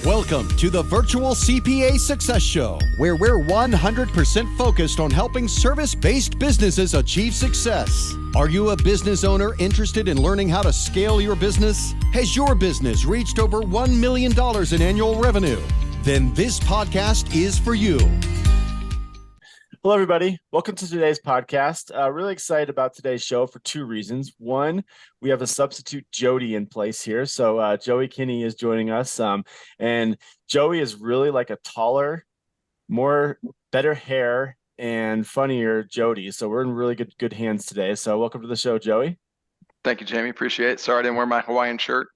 Welcome to the Virtual CPA Success Show, where we're 100% focused on helping service-based businesses achieve success. Are you a business owner interested in learning how to scale your business? Has your business reached over $1 million in annual revenue? Then this podcast is for you. Hello, everybody. Welcome to today's podcast. Really excited about today's show for two reasons. One, we have a substitute Jody in place here. So Joey Kinney is joining us. And Joey is really like a taller, better hair and funnier Jody. So we're in really good hands today. So welcome to the show, Joey. Thank you, Jamie. Appreciate it. Sorry I didn't wear my Hawaiian shirt.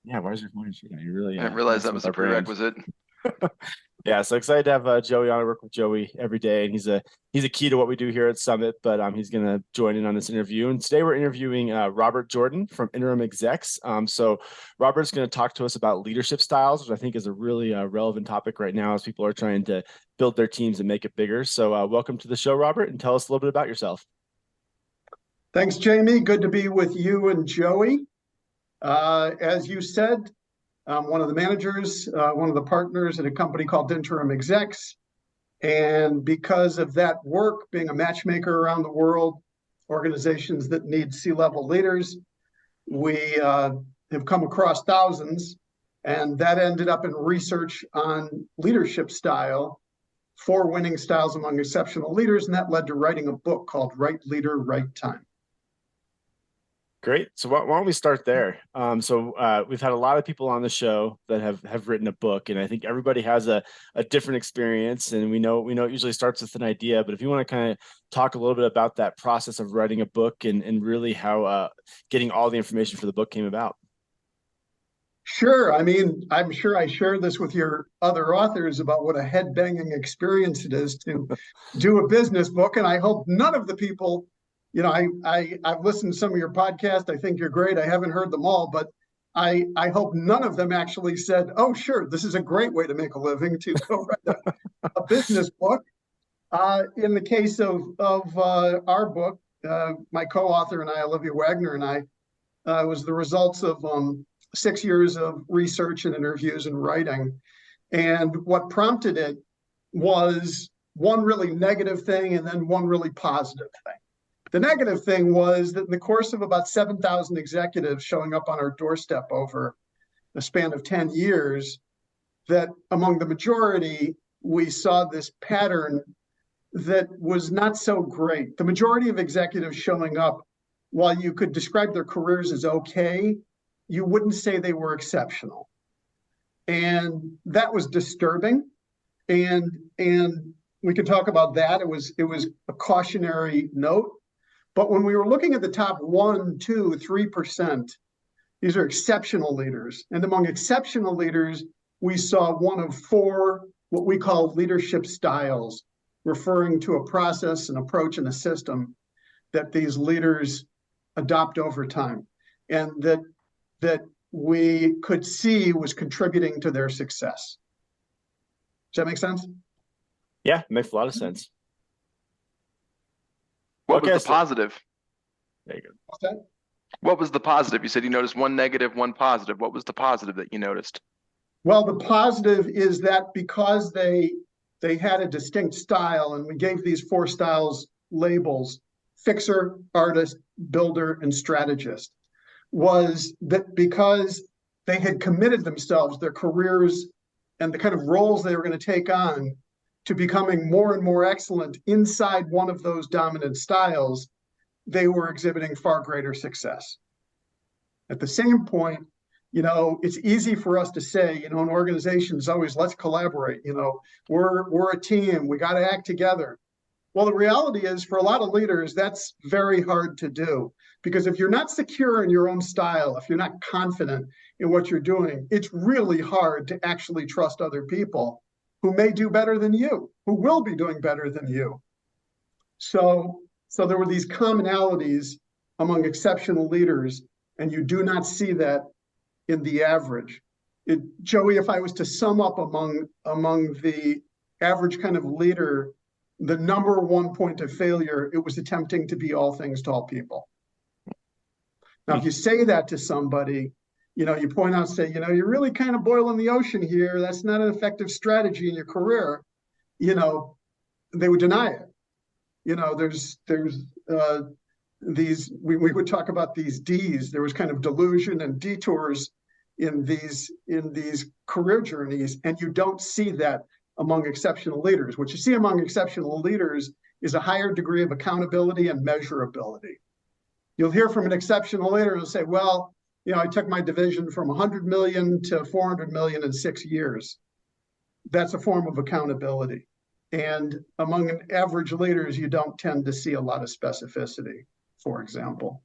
Yeah, where's your Hawaiian shirt? You really, I didn't realize that was a prerequisite. Yeah, so excited to have Joey on. I work with Joey every day, and he's a key to what we do here at Summit. But he's going to join in on this interview. And today we're interviewing Robert Jordan from Interim Execs. So Robert's going to talk to us about leadership styles, which I think is a really relevant topic right now as people are trying to build their teams and make it bigger. So welcome to the show, Robert, and tell us a little bit about yourself. Thanks, Jamie. Good to be with you and Joey. As you said, I'm one of the managers, one of the partners at a company called Interim Execs. And because of that work, being a matchmaker around the world, organizations that need C-level leaders, we have come across thousands. And that ended up in research on leadership style, 4 winning styles among exceptional leaders. And that led to writing a book called Right Leader, Right Time. Great. So why don't we start there? We've had a lot of people on the show that have written a book, and I think everybody has a different experience. And we know it usually starts with an idea, but if you want to kind of talk a little bit about that process of writing a book and really how getting all the information for the book came about. Sure. I mean, I'm sure I share this with your other authors about what a head-banging experience it is to do a business book, and I hope none of the people. You know, I've listened to some of your podcasts. I think you're great. I haven't heard them all, but I hope none of them actually said, oh, sure, this is a great way to make a living, to go write a business book. In the case of our book, my co-author and I, Olivia Wagner and I, was the results of 6 years of research and interviews and writing. And what prompted it was one really negative thing and then one really positive thing. The negative thing was that in the course of about 7,000 executives showing up on our doorstep over a span of 10 years, that among the majority, we saw this pattern that was not so great. The majority of executives showing up, while you could describe their careers as okay, you wouldn't say they were exceptional. And that was disturbing. And we could talk about that. It was a cautionary note. But when we were looking at the top 1%, 2%, 3%, these are exceptional leaders. And among exceptional leaders, we saw one of 4 what we call leadership styles, referring to a process, an approach, and a system that these leaders adopt over time, and that we could see was contributing to their success. Does that make sense? Yeah, it makes a lot of sense. What was the positive? There you go. What's that? What was the positive? You said you noticed one negative, one positive. What was the positive that you noticed? Well, the positive is that because they had a distinct style, and we gave these 4 styles labels, fixer, artist, builder, and strategist, was that because they had committed themselves, their careers, and the kind of roles they were going to take on to becoming more and more excellent inside one of those dominant styles, they were exhibiting far greater success. At the same point, you know, it's easy for us to say, you know, an organization is always, let's collaborate, you know, we're a team, we got to act together. Well, the reality is for a lot of leaders, that's very hard to do, because if you're not secure in your own style, if you're not confident in what you're doing, it's really hard to actually trust other people who may do better than you, who will be doing better than you. So there were these commonalities among exceptional leaders, and you do not see that in the average. Joey, if I was to sum up among the average kind of leader, the number 1 point of failure, it was attempting to be all things to all people. Now, if you say that to somebody, you point out, say, you're really kind of boiling the ocean here. That's not an effective strategy in your career. They would deny it. There's these, we would talk about these D's. There was kind of delusion and detours in these career journeys, and you don't see that among exceptional leaders. What you see among exceptional leaders is a higher degree of accountability and measurability. You'll hear from an exceptional leader who'll say, well, I took my division from 100 million to 400 million in 6 years. That's a form of accountability. And among average leaders, you don't tend to see a lot of specificity, for example.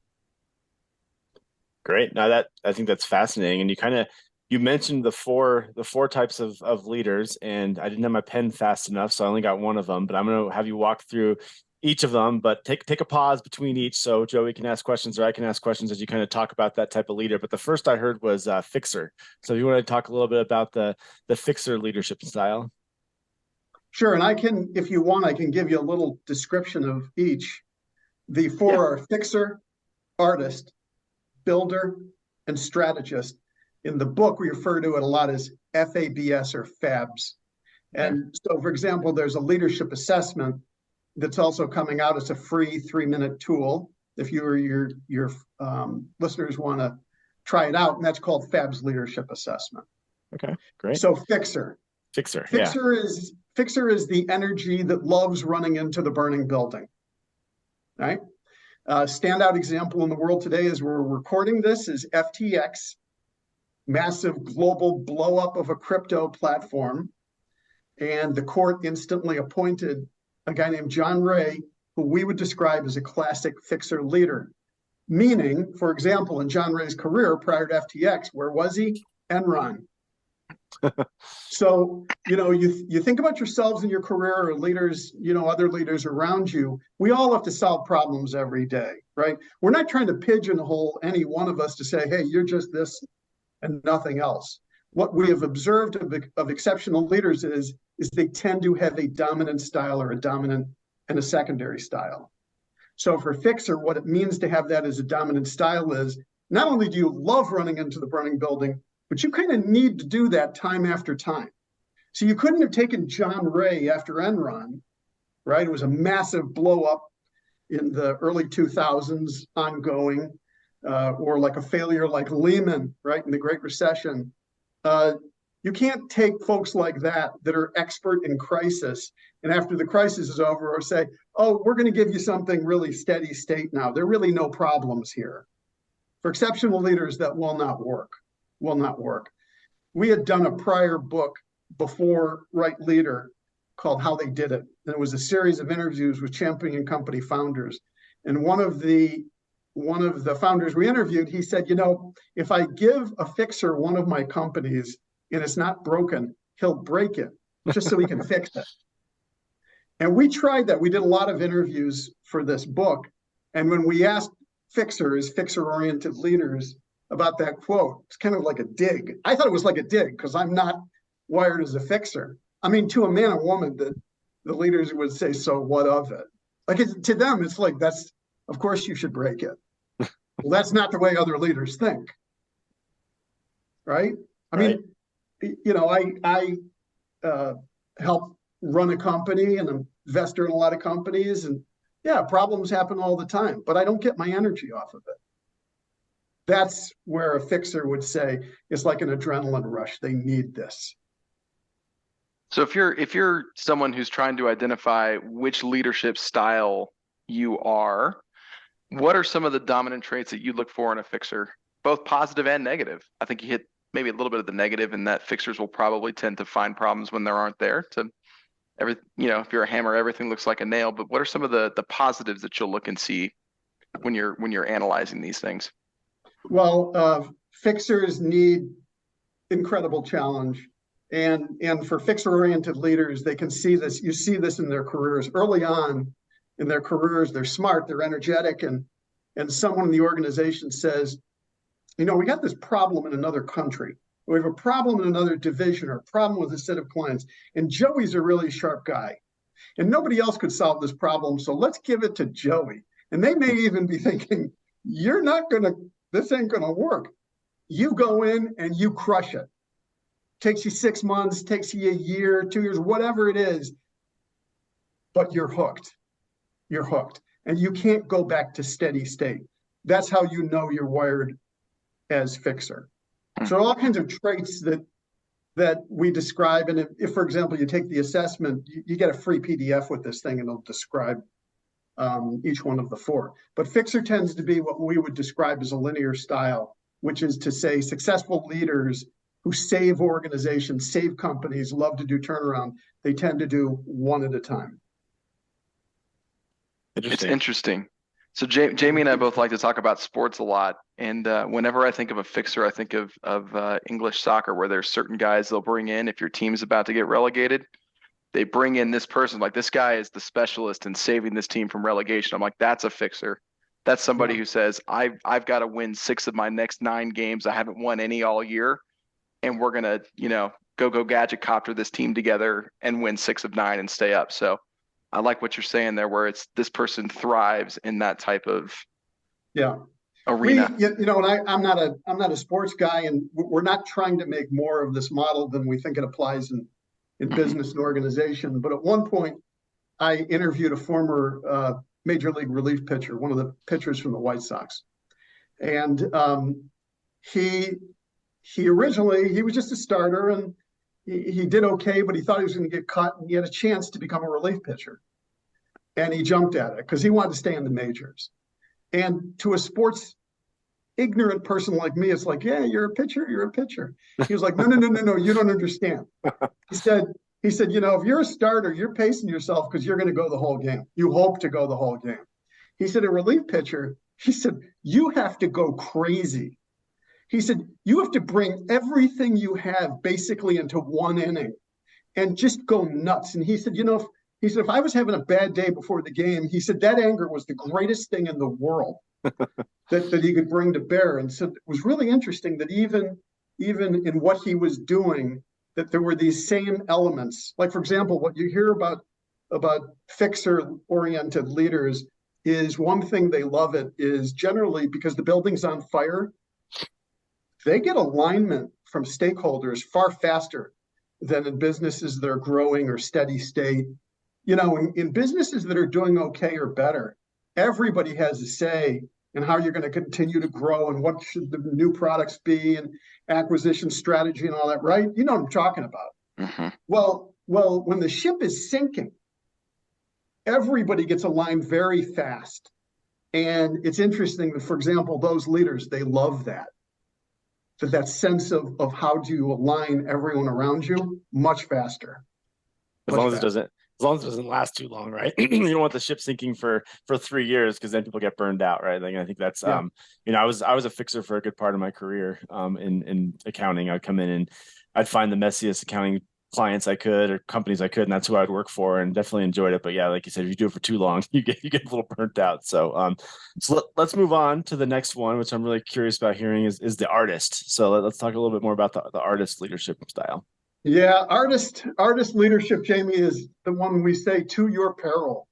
Great. Now I think that's fascinating. And you mentioned the four types of leaders, and I didn't have my pen fast enough, so I only got one of them, but I'm going to have you walk through each of them, but take a pause between each. So Joey can ask questions or I can ask questions as you kind of talk about that type of leader. But the first I heard was fixer. So if you want to talk a little bit about the fixer leadership style. Sure. And if you want, I can give you a little description of each. The four are fixer, artist, builder, and strategist. In the book, we refer to it a lot as FABS or FABs. And so, for example, there's a leadership assessment that's also coming out. It's a free 3-minute tool if you or your listeners want to try it out, and that's called FABS Leadership Assessment. Okay, great. So Fixer is the energy that loves running into the burning building, right? Standout example in the world today as we're recording this is FTX, massive global blow up of a crypto platform. And the court instantly appointed a guy named John Ray, who we would describe as a classic fixer leader. Meaning, for example, in John Ray's career prior to FTX, where was he? Enron. So, you think about yourselves in your career or leaders, other leaders around you. We all have to solve problems every day, right? We're not trying to pigeonhole any one of us to say, hey, you're just this and nothing else. What we have observed of exceptional leaders is they tend to have a dominant style or a dominant and a secondary style. So for fixer, what it means to have that as a dominant style is not only do you love running into the burning building, but you kind of need to do that time after time. So you couldn't have taken John Ray after Enron, right? It was a massive blow up in the early 2000s ongoing, or like a failure like Lehman, right, in the Great Recession. You can't take folks like that are expert in crisis, and after the crisis is over, or say, oh, we're going to give you something really steady state now. There are really no problems here. For exceptional leaders, that will not work. We had done a prior book before Right Leader called How They Did It. And it was a series of interviews with Champion Company founders. And one of the founders we interviewed, he said, if I give a fixer one of my companies and it's not broken, he'll break it just so he can fix it. And we tried that. We did a lot of interviews for this book. And when we asked fixer-oriented leaders about that quote, it's kind of like a dig. I thought it was like a dig because I'm not wired as a fixer. I mean, to a man or woman, that the leaders would say, so what of it? Like to them, it's like, of course you should break it. Well, that's not the way other leaders think. Right? I mean, I help run a company and I'm investor in a lot of companies, and problems happen all the time, but I don't get my energy off of it. That's where a fixer would say it's like an adrenaline rush. They need this. So if you're someone who's trying to identify which leadership style you are, what are some of the dominant traits that you look for in a fixer, both positive and negative? I think you hit maybe a little bit of the negative, in that fixers will probably tend to find problems when there aren't there. If you're a hammer, everything looks like a nail. But what are some of the positives that you'll look and see when you're analyzing these things? Well, fixers need incredible challenge. And for fixer-oriented leaders, they can see this. You see this in their careers. Early on in their careers, they're smart, they're energetic, and someone in the organization says, we got this problem in another country. We have a problem in another division, or a problem with a set of clients. And Joey's a really sharp guy. And nobody else could solve this problem, so let's give it to Joey. And they may even be thinking, this ain't going to work. you go in and you crush it. Takes you 6 months, takes you a year, 2 years, whatever it is, but you're hooked. You're hooked. And you can't go back to steady state. That's how you know you're wired as fixer. So all kinds of traits that we describe. And if, for example, you take the assessment, you get a free PDF with this thing and it'll describe each one of the 4. But fixer tends to be what we would describe as a linear style, which is to say successful leaders who save organizations, save companies, love to do turnaround. They tend to do one at a time. It's interesting. So Jamie and I both like to talk about sports a lot. And whenever I think of a fixer, I think of English soccer, where there's certain guys they'll bring in if your team's about to get relegated. They bring in this person, like this guy is the specialist in saving this team from relegation. I'm like, that's a fixer. That's somebody who says, I've got to win 6 of my next 9 games. I haven't won any all year. And we're going to, go gadget copter this team together and win 6 of 9 and stay up. So I like what you're saying there, where it's this person thrives in that type of arena. And I'm not a sports guy, and we're not trying to make more of this model than we think it applies in business and organization. But at one point, I interviewed a former major league relief pitcher, one of the pitchers from the White Sox, and he originally was just a starter, and he did okay, but he thought he was going to get cut, and he had a chance to become a relief pitcher. And he jumped at it because he wanted to stay in the majors. And to a sports ignorant person like me, it's like, yeah, you're a pitcher. He was like, no, you don't understand. He said, if you're a starter, you're pacing yourself because you're going to go the whole game. You hope to go the whole game. He said, a relief pitcher, he said, you have to go crazy. He said, you have to bring everything you have basically into one inning and just go nuts. And he said, if I was having a bad day before the game, he said that anger was the greatest thing in the world that he could bring to bear. And so it was really interesting that even in what he was doing, that there were these same elements. Like, for example, what you hear about fixer-oriented leaders is one thing they love it is generally because the building's on fire, they get alignment from stakeholders far faster than in businesses that are growing or steady state. In businesses that are doing okay or better, everybody has a say in how you're going to continue to grow and what should the new products be and acquisition strategy and all that, right? You know what I'm talking about. Mm-hmm. Well, when the ship is sinking, everybody gets aligned very fast. And it's interesting that, for example, those leaders, they love that sense of how do you align everyone around you much faster. As long as it doesn't last too long, right? You don't want the ship sinking for 3 years because then people get burned out, right? Like, I think that's I was a fixer for a good part of my career in accounting. I'd come in and I'd find the messiest accounting clients I could or companies I could, and that's who I'd work for, and definitely enjoyed it. But yeah, like you said, if you do it for too long, you get a little burnt out. So let's move on to the next one, which I'm really curious about hearing is the artist. So let's talk a little bit more about the artist leadership style. Yeah, artist leadership, Jamie, is the one we say to your peril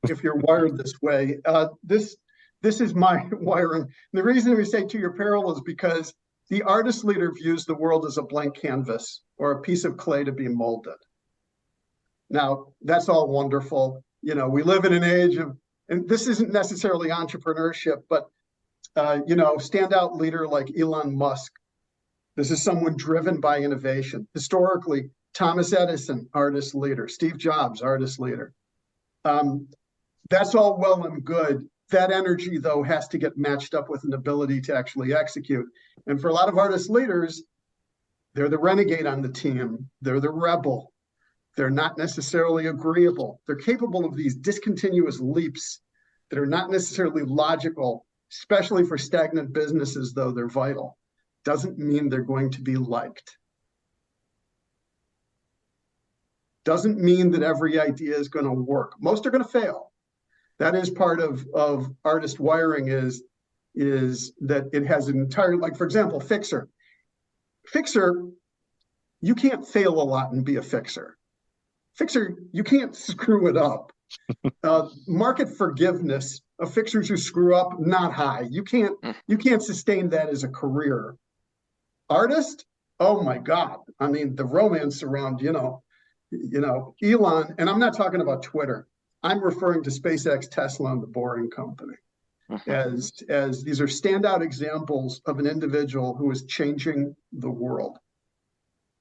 if you're wired this way. This is my wiring. The reason we say to your peril is because the artist leader views the world as a blank canvas or a piece of clay to be molded. Now, that's all wonderful. We live in an age of, and this isn't necessarily entrepreneurship, but, standout leader like Elon Musk. This is someone driven by innovation. Historically, Thomas Edison, artist leader. Steve Jobs, artist leader. That's all well and good. That energy, though, has to get matched up with an ability to actually execute. And for a lot of artist leaders, they're the renegade on the team. They're the rebel. They're not necessarily agreeable. They're capable of these discontinuous leaps that are not necessarily logical, especially for stagnant businesses, though they're vital. Doesn't mean they're going to be liked. Doesn't mean that every idea is going to work. Most are going to fail. That is part of artist wiring is that it has an entire, like, for example, fixer, you can't fail a lot and be a fixer. Fixer, you can't screw it up. Market forgiveness of fixers who screw up, not high. You can't sustain that as a career. Artist, oh my God. I mean, the romance around, Elon, and I'm not talking about Twitter. I'm referring to SpaceX, Tesla, and the Boring Company as these are standout examples of an individual who is changing the world.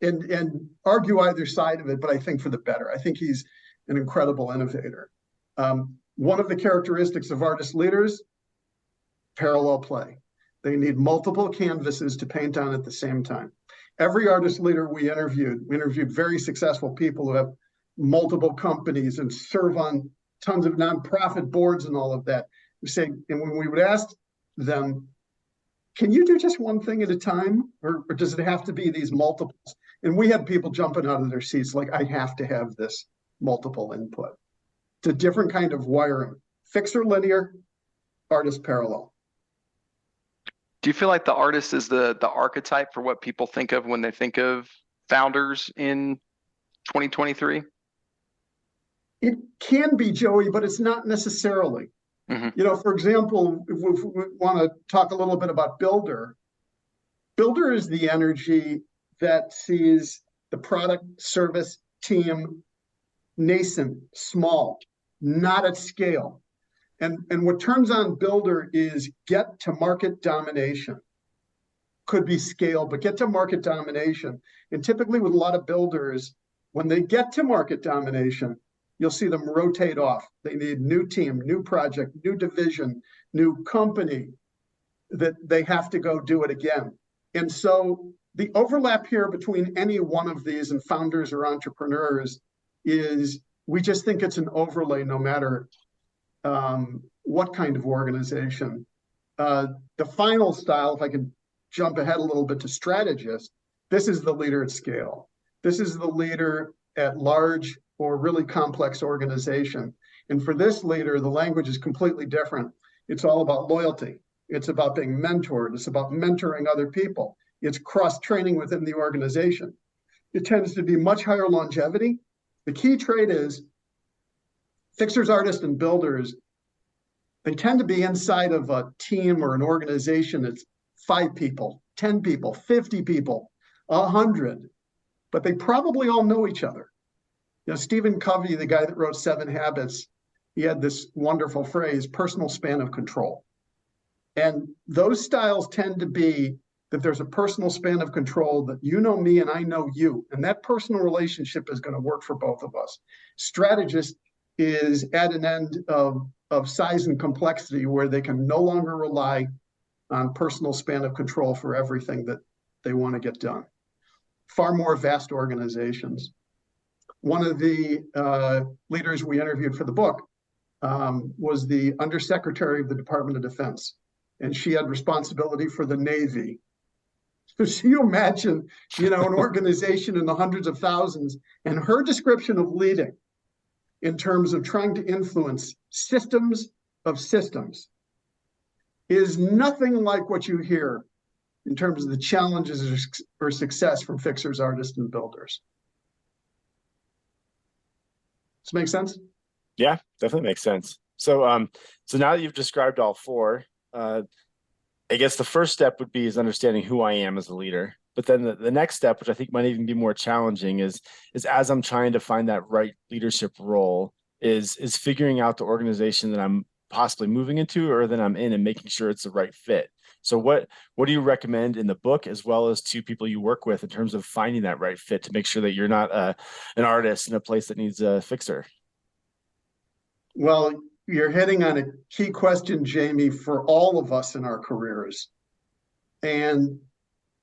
And argue either side of it, but I think for the better. I think he's an incredible innovator. One of the characteristics of artist leaders, parallel play. They need multiple canvases to paint on at the same time. Every artist leader we interviewed very successful people who have multiple companies and serve on tons of nonprofit boards and all of that. We say, and when we would ask them, can you do just one thing at a time? Or does it have to be these multiples? And we had people jumping out of their seats like, I have to have this multiple input. It's a different kind of wiring. Fixer linear, artist parallel. Do you feel like the artist is the archetype for what people think of when they think of founders in 2023? It can be, Joey, but it's not necessarily. For example, if we want to talk a little bit about builder is the energy that sees the product, service, team nascent, small, not at scale. And what turns on builder is get to market domination. Could be scale, but get to market domination. And typically with a lot of builders, when they get to market domination, you'll see them rotate off. They need new team, new project, new division, new company, that they have to go do it again. And so the overlap here between any one of these and founders or entrepreneurs is we just think it's an overlay no matter what kind of organization. The final style, if I could jump ahead a little bit to strategist, this is the leader at scale. This is the leader at large or really complex organization. And for this leader, the language is completely different. It's all about loyalty. It's about being mentored. It's about mentoring other people. It's cross-training within the organization. It tends to be much higher longevity. The key trait is fixers, artists, and builders, they tend to be inside of a team or an organization that's 5 people, 10 people, 50 people, 100, but they probably all know each other. Stephen Covey, the guy that wrote 7 Habits, he had this wonderful phrase, personal span of control. And those styles tend to be that there's a personal span of control, that you know me and I know you, and that personal relationship is going to work for both of us. Strategist is at an end of size and complexity where they can no longer rely on personal span of control for everything that they want to get done. Far more vast organizations. One of the leaders we interviewed for the book was the Undersecretary of the Department of Defense, and she had responsibility for the Navy. So you imagine, an organization in the hundreds of thousands, and her description of leading in terms of trying to influence systems of systems is nothing like what you hear in terms of the challenges or success from fixers, artists, and builders. Does it make sense? Yeah, definitely makes sense. So so now that you've described all 4, I guess the first step would be is understanding who I am as a leader. But then the next step, which I think might even be more challenging, is as I'm trying to find that right leadership role, is figuring out the organization that I'm possibly moving into or that I'm in and making sure it's the right fit. So what do you recommend in the book, as well as to people you work with, in terms of finding that right fit to make sure that you're not an artist in a place that needs a fixer? Well, you're hitting on a key question, Jamie, for all of us in our careers. And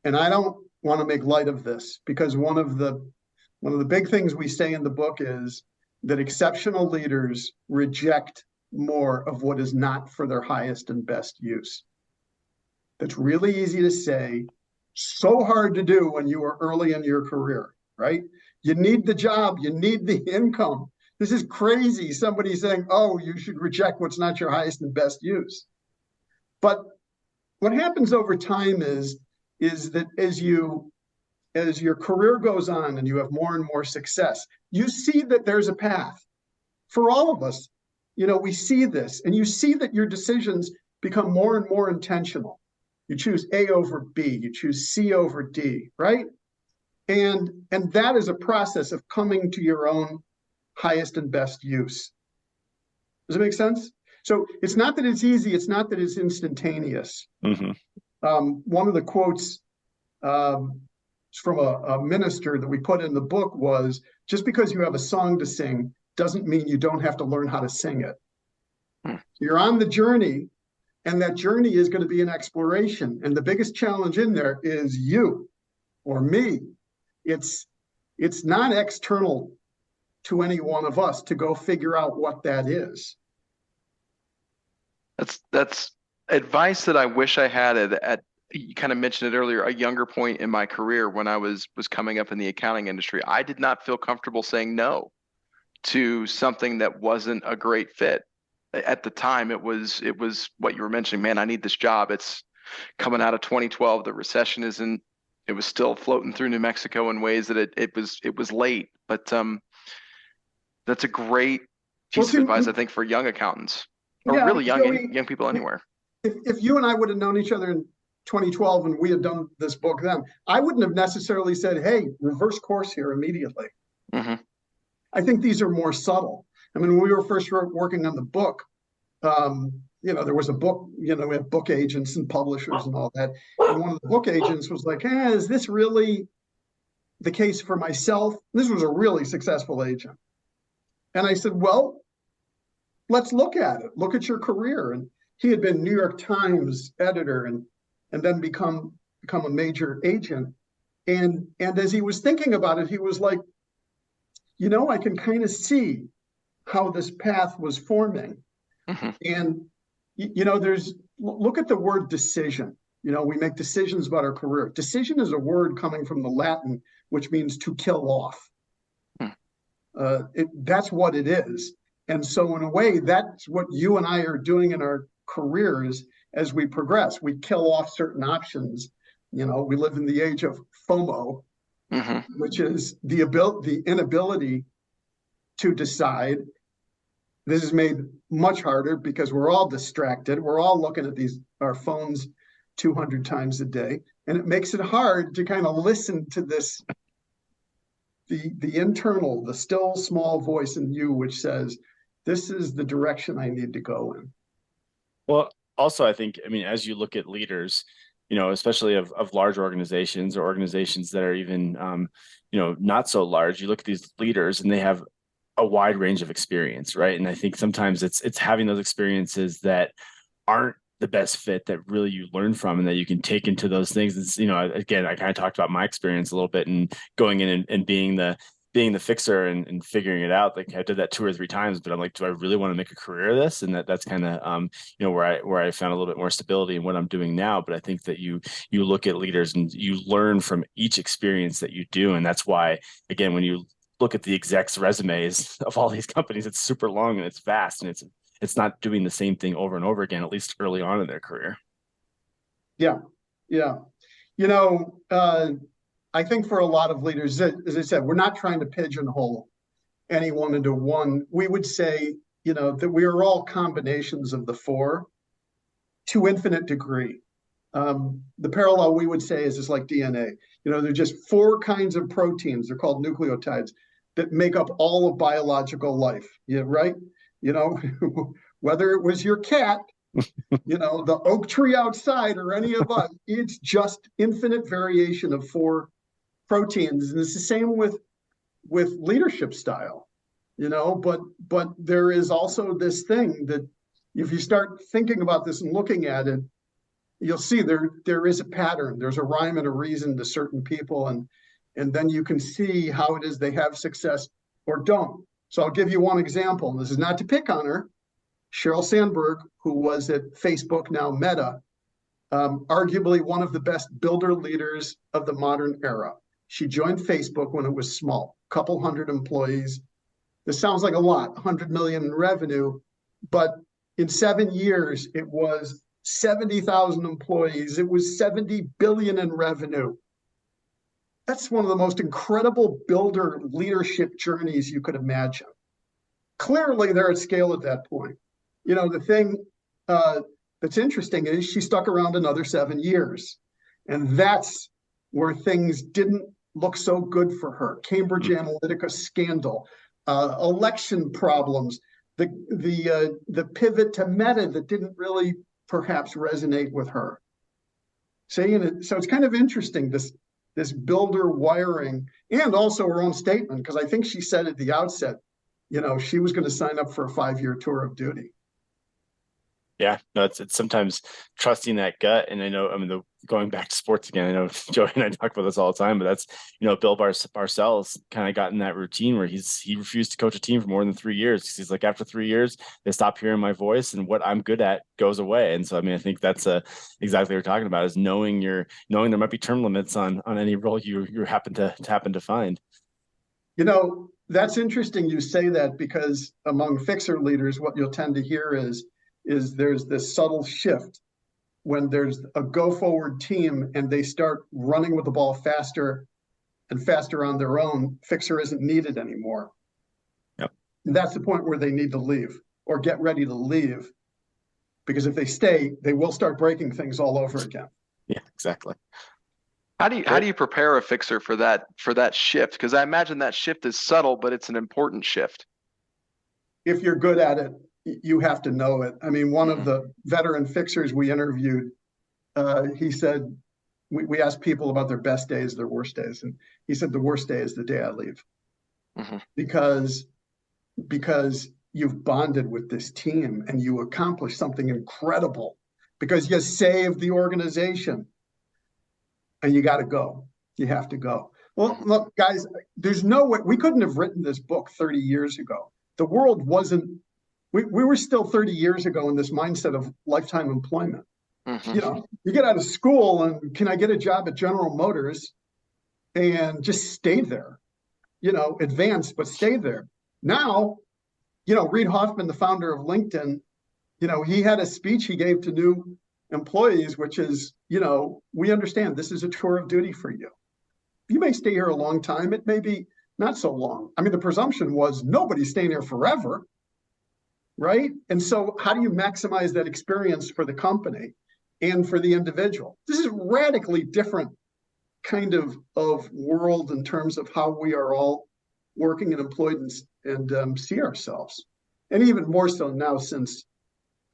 I don't want to make light of this, because one of the big things we say in the book is that exceptional leaders reject more of what is not for their highest and best use. That's really easy to say, so hard to do when you are early in your career, right? You need the job, you need the income. This is crazy. Somebody saying, oh, you should reject what's not your highest and best use. But what happens over time is that as your career goes on and you have more and more success, you see that there's a path. For all of us, we see this, and you see that your decisions become more and more intentional. You choose A over B. You choose C over D, right? And that is a process of coming to your own highest and best use. Does it make sense? So it's not that it's easy. It's not that it's instantaneous. Mm-hmm. One of the quotes from a minister that we put in the book was, just because you have a song to sing doesn't mean you don't have to learn how to sing it. You're on the journey, and that journey is going to be an exploration. And the biggest challenge in there is you or me. It's not external to any one of us to go figure out what that is. That's advice that I wish I had at you kind of mentioned it earlier, a younger point in my career when I was coming up in the accounting industry. I did not feel comfortable saying no to something that wasn't a great fit. At the time, it was what you were mentioning. Man, I need this job. It's coming out of 2012. The recession isn't. It was still floating through New Mexico in ways that it was late. But that's a great piece of advice, I think, for young accountants or really young people anywhere. If you and I would have known each other in 2012 and we had done this book then, I wouldn't have necessarily said, "Hey, reverse course here immediately." Mm-hmm. I think these are more subtle. I mean, when we were first working on the book, there was a book, we have book agents and publishers and all that. And one of the book agents was like, is this really the case for myself? This was a really successful agent. And I said, well, let's look at it. Look at your career. And he had been New York Times editor and then become a major agent. And as he was thinking about it, he was like, I can kind of see how this path was forming. Mm-hmm. And, look at the word decision. We make decisions about our career. Decision is a word coming from the Latin, which means to kill off. That's what it is. And so in a way, that's what you and I are doing in our careers as we progress. We kill off certain options. We live in the age of FOMO, mm-hmm. which is the inability to decide. This is made much harder because we're all distracted. We're all looking at our phones 200 times a day. And it makes it hard to kind of listen to this, the internal, the still small voice in you, which says, this is the direction I need to go in. Well, also, I think, as you look at leaders, especially of large organizations or organizations that are even, not so large, you look at these leaders and they have a wide range of experience, right? And I think sometimes it's having those experiences that aren't the best fit that really you learn from and that you can take into those things. It's, again, I kind of talked about my experience a little bit and going in and being the fixer and figuring it out. Like I did that 2 or 3 times, but I'm like, do I really want to make a career of this? And that's kind of, where I found a little bit more stability in what I'm doing now. But I think that you look at leaders and you learn from each experience that you do. And that's why, again, when you look at the execs' resumes of all these companies, it's super long and it's vast and it's not doing the same thing over and over again, at least early on in their career. Yeah. I think for a lot of leaders, as I said, we're not trying to pigeonhole anyone into one. We would say, that we are all combinations of the 4 to infinite degree. The parallel we would say is just like DNA. There are just 4 kinds of proteins. They're called nucleotides that make up all of biological life. Yeah, right? Whether it was your cat, the oak tree outside, or any of us, it's just infinite variation of 4 proteins. And it's the same with leadership style, but there is also this thing that if you start thinking about this and looking at it, you'll see there is a pattern. There's a rhyme and a reason to certain people, and then you can see how it is they have success or don't. So I'll give you one example. This is not to pick on her. Sheryl Sandberg, who was at Facebook, now Meta, arguably one of the best builder leaders of the modern era. She joined Facebook when it was small, a couple hundred employees. This sounds like a lot, 100 million in revenue, but in 7 years, it was 70,000 employees. It was 70 billion in revenue. That's one of the most incredible builder leadership journeys you could imagine. Clearly, they're at scale at that point. The thing that's interesting is she stuck around another 7 years. And that's where things didn't look so good for her. Cambridge Analytica scandal, election problems, the pivot to Meta that didn't really perhaps resonate with her. So it's kind of interesting, this builder wiring, and also her own statement, because I think she said at the outset, she was going to sign up for a 5-year tour of duty. Yeah, no, it's sometimes trusting that gut. And I know, going back to sports again, I know Joey and I talk about this all the time, but that's, Bill Parcells kind of got in that routine where he refused to coach a team for more than 3 years. He's like, after 3 years, they stop hearing my voice and what I'm good at goes away. And so, I think that's exactly what we're talking about, is knowing there might be term limits on any role you happen to find. That's interesting you say that, because among fixer leaders, what you'll tend to hear is there's this subtle shift when there's a go forward team and they start running with the ball faster and faster on their own. Fixer isn't needed anymore. Yep. And that's the point where they need to leave or get ready to leave, because if they stay, they will start breaking things all over again. Yeah, exactly. How do you prepare a fixer for that shift? Because I imagine that shift is subtle, but it's an important shift. If you're good at it, you have to know it. One of the veteran fixers we interviewed, he said, we asked people about their best days, their worst days. And he said, the worst day is the day I leave. Mm-hmm. Because you've bonded with this team and you accomplished something incredible, because you saved the organization and you got to go. You have to go. Well, look, guys, there's no way we couldn't have written this book 30 years ago. The world wasn't. We were still 30 years ago in this mindset of lifetime employment. Mm-hmm. You get out of school and can I get a job at General Motors and just stay there, advance, but stay there. Now, Reid Hoffman, the founder of LinkedIn, he had a speech he gave to new employees, which is, we understand this is a tour of duty for you. You may stay here a long time. It may be not so long. The presumption was nobody's staying here forever. Right? And so how do you maximize that experience for the company and for the individual? This is radically different kind of world in terms of how we are all working and employed and see ourselves. And even more so now since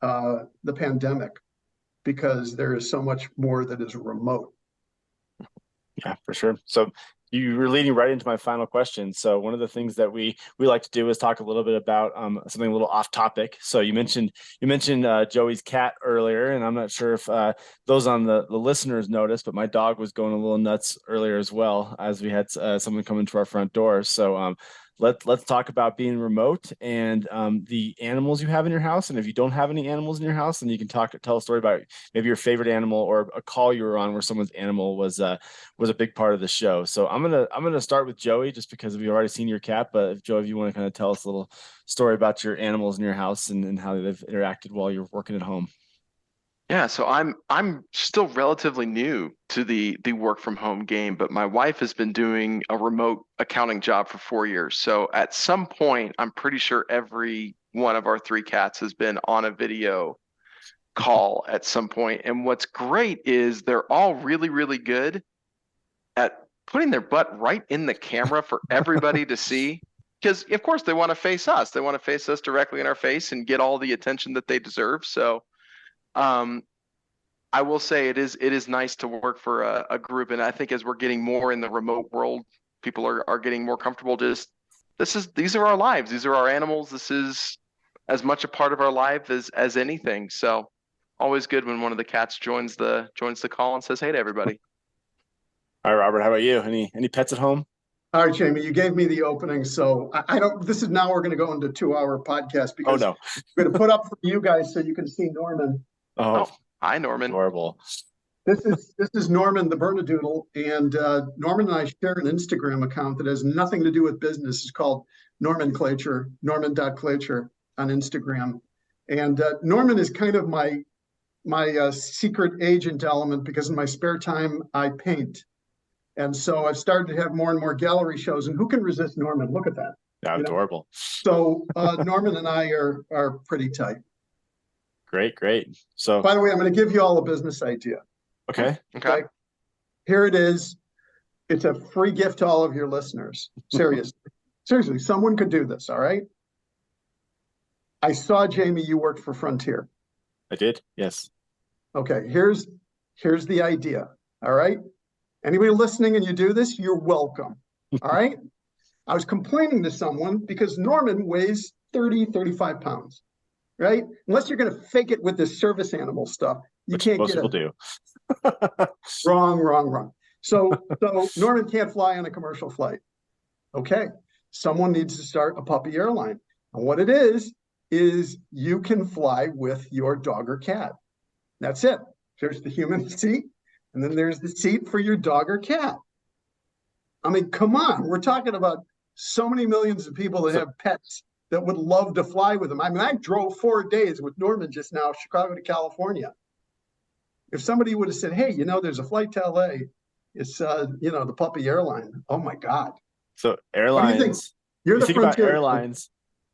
the pandemic, because there is so much more that is remote. Yeah, for sure. So you were leading right into my final question. So one of the things that we like to do is talk a little bit about something a little off topic. So you mentioned Joey's cat earlier, and I'm not sure if those on the listeners noticed, but my dog was going a little nuts earlier as well, as we had someone come into our front door. So let's talk about being remote and the animals you have in your house. And if you don't have any animals in your house, then you can tell a story about maybe your favorite animal or a call you were on where someone's animal was a big part of the show. So I'm gonna start with Joey, just because we've already seen your cat. But if Joey, if you want to kind of tell us a little story about your animals in your house and how they've interacted while you're working at home. Yeah, so I'm still relatively new to the work from home game, but my wife has been doing a remote accounting job for 4 years. So at some point, I'm pretty sure every one of our 3 cats has been on a video call at some point. And what's great is they're all really, really good at putting their butt right in the camera for everybody to see. Because of course they want to face us. They want to face us directly in our face and get all the attention that they deserve. So I will say it is nice to work for a group, and I think as we're getting more in the remote world, people are getting more comfortable. These are our lives. These are our animals. This is as much a part of our life as anything. So always good when one of the cats joins the call and says hey to everybody. All right, Robert, how about you? Any pets at home? All right, Jamie, you gave me the opening, so I don't. This is now we're going to go into a 2-hour podcast because I'm going to put up for you guys so you can see Norman. Oh, hi, Norman. Adorable. This is Norman the Bernedoodle, and Norman and I share an Instagram account that has nothing to do with business. It's called Norman.Clacher on Instagram, and Norman is kind of my secret agent element, because in my spare time I paint, and so I've started to have more and more gallery shows. And who can resist Norman? Look at that! Yeah, adorable. So Norman and I are pretty tight. Great. So, By the way, I'm going to give you all a business idea. okay. Okay. Here it is. It's a free gift to all of your listeners. Seriously, someone could do this. All right. I saw, Jamie, you worked for Frontier. I did. Yes. Okay. Here's the idea. All right. Anybody listening and you do this, you're welcome. All right. I was complaining to someone because Norman weighs 35 pounds, right? Unless you're going to fake it with this service animal stuff, you Which can't most get people it. do. Wrong. So Norman can't fly on a commercial flight. Okay. Someone needs to start a puppy airline. And what it is you can fly with your dog or cat. That's it. There's the human seat, and then there's the seat for your dog or cat. I mean, come on. We're talking about so many millions of people that have pets that would love to fly with them. I mean, I drove 4 days with Norman just now, Chicago to California. If somebody would have said, hey, there's a flight to LA, it's, the puppy airline. Oh my God. So What do you think? airlines, You're you the think about Frontier. airlines,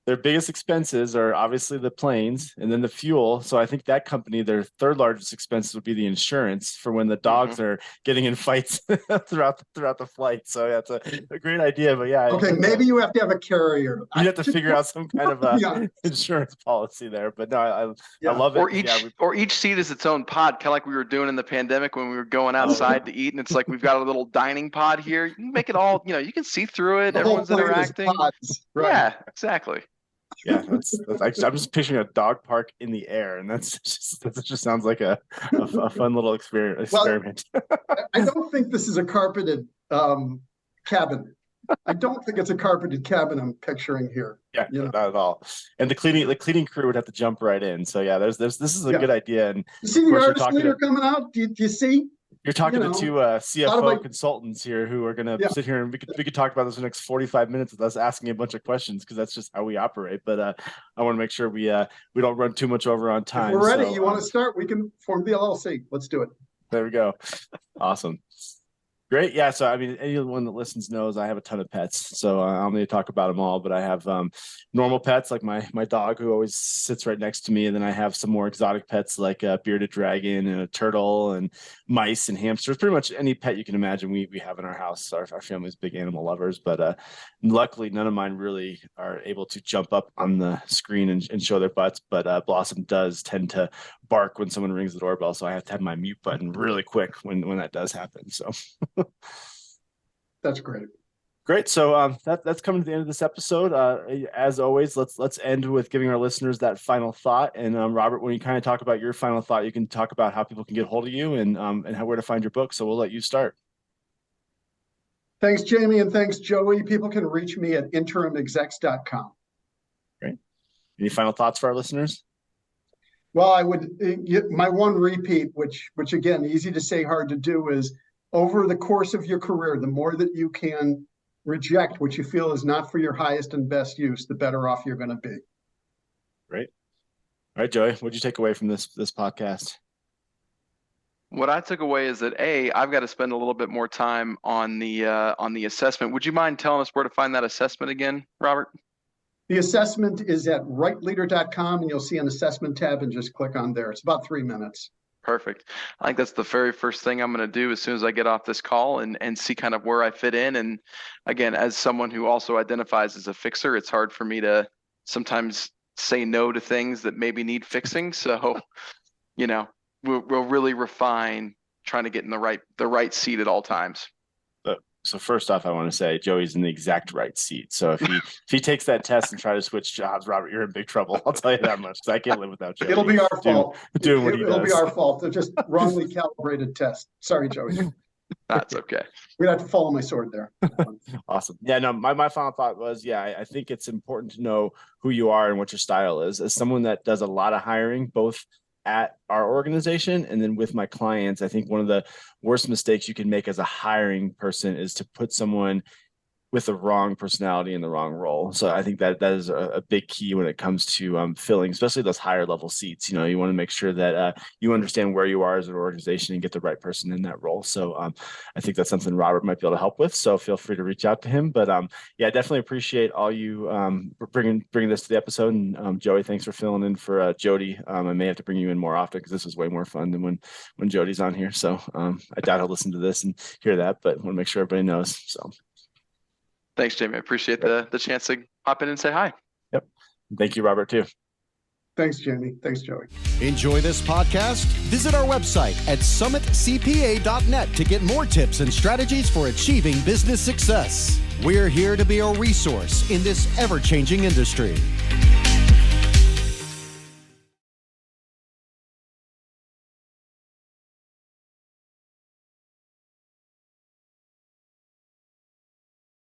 their biggest expenses are obviously the planes and then the fuel. So I think that company, their third largest expenses would be the insurance for when the dogs are getting in fights throughout the flight. So yeah, it's a great idea, but yeah. Okay, maybe you have to have a carrier. You have to figure out some kind of insurance policy there. But no, I love it. Or each seat is its own pod, kind of like we were doing in the pandemic when we were going outside to eat, and it's like we've got a little dining pod here. You can make it all, you can see through it. Everyone's interacting. Pods, right. Yeah, exactly. Yeah, that's I'm just picturing a dog park in the air, and that just sounds like a fun little experiment. Well, I don't think this is a carpeted cabin. I don't think it's a carpeted cabin I'm picturing here. Yeah, not at all. And the cleaning crew would have to jump right in. So yeah, this is a good idea. And you see the artist leader coming out? Do you see? You're talking to two CFO consultants here who are going to sit here, and we could talk about this for the next 45 minutes with us asking a bunch of questions, because that's just how we operate. But I want to make sure we don't run too much over on time. If we're ready. You want to start? We can form the LLC. Let's do it. There we go. Awesome. Great. Yeah. So, I mean, anyone that listens knows I have a ton of pets. So I'm going to talk about them all, but I have normal pets like my dog, who always sits right next to me. And then I have some more exotic pets like a bearded dragon and a turtle and mice and hamsters. Pretty much any pet you can imagine we have in our house. Our family's big animal lovers, but luckily none of mine really are able to jump up on the screen and show their butts. But Blossom does tend to bark when someone rings the doorbell. So I have to have my mute button really quick when that does happen. So that's great. Great. So that's coming to the end of this episode. As always, let's end with giving our listeners that final thought. And Robert, when you kind of talk about your final thought, you can talk about how people can get hold of you and where to find your book. So we'll let you start. Thanks, Jamie, and thanks, Joey. People can reach me at interimexecs.com. Great. Any final thoughts for our listeners? Well, I would, my one repeat, which again, easy to say, hard to do, is over the course of your career, the more that you can reject what you feel is not for your highest and best use, the better off you're going to be. Great. All right, Joey, what'd you take away from this podcast? What I took away is that I've got to spend a little bit more time on the assessment. Would you mind telling us where to find that assessment again, Robert? The assessment is at rightleader.com, and you'll see an assessment tab, and just click on there. It's about 3 minutes. Perfect. I think that's the very first thing I'm going to do as soon as I get off this call and see kind of where I fit in. And again, as someone who also identifies as a fixer, it's hard for me to sometimes say no to things that maybe need fixing. So, we'll really refine trying to get in the right seat at all times. So first off, I want to say Joey's in the exact right seat. So if he takes that test and try to switch jobs, Robert, you're in big trouble. I'll tell you that much, because I can't live without Joey. It'll be our fault. Doing what he does. It'll be our fault. They're just wrongly calibrated tests. Sorry, Joey. That's okay. We'd have to follow my sword there. Awesome. Yeah, no, my final thought was, I think it's important to know who you are and what your style is. As someone that does a lot of hiring, both at our organization and then with my clients, I think one of the worst mistakes you can make as a hiring person is to put someone with the wrong personality in the wrong role. So I think that is a big key when it comes to filling, especially those higher level seats. You know, you want to make sure that you understand where you are as an organization and get the right person in that role. So I think that's something Robert might be able to help with. So feel free to reach out to him. But yeah, definitely appreciate all you bringing this to the episode. And Joey, thanks for filling in for Jody. I may have to bring you in more often because this was way more fun than when Jody's on here. So I doubt he'll listen to this and hear that, but want to make sure everybody knows. So. Thanks, Jamie. I appreciate the chance to hop in and say hi. Yep. Thank you, Robert, too. Thanks, Jamie. Thanks, Joey. Enjoy this podcast? Visit our website at summitcpa.net to get more tips and strategies for achieving business success. We're here to be a resource in this ever-changing industry.